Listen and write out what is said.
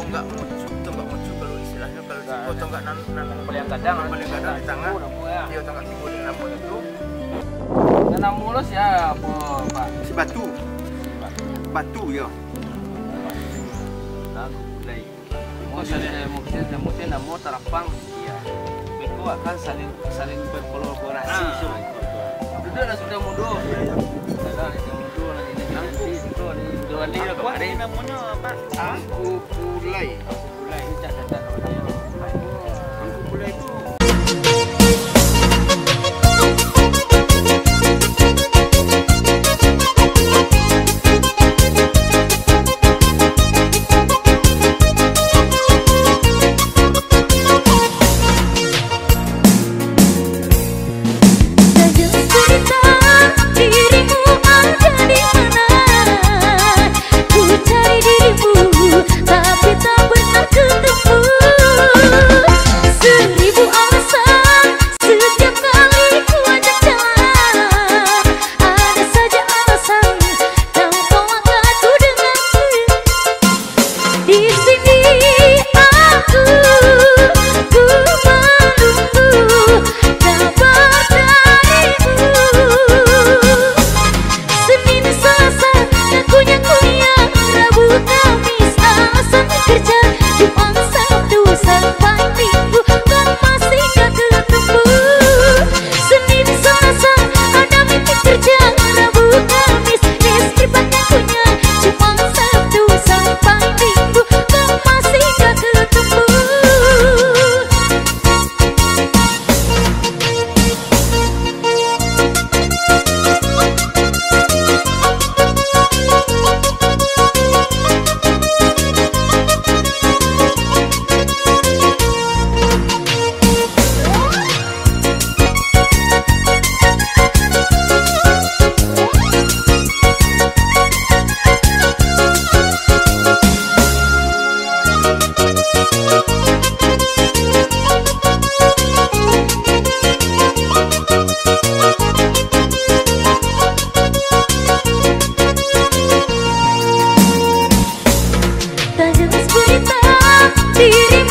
tonggak mucu kalau istilahnya kalau di tonggak nanang Paling kadang di tangan. ya. Dia tonggak timbul di namun itu Tanam mulus ya, Pak. si batu. Batu ya. Lagu mulai. Mungkin namo terapang. Iya. Itu akan saling berkolaborasi. Sudah mundur. Ini namanya apa? Angku pulai. Ini catatan namanya. Angku pulai itu tapi tak pernah ketemu. Seribu alasan setiap kali ku ajak jalan. Ada saja alasan yang kau angkat ku denganku. Di sini aku menunggu kabar darimu. Senin Selasa ngakunya kuliah, Rabu Kamis alasan kerja, Jumat Sabtu sampai Minggu kan masih gak ketemu. Senin Selasa ada meeting kerja, Rabu Kamis istribannya punya, Jumat Sabtu sampai Minggu kan masih gak ketemu. Tak jelas berita dirimu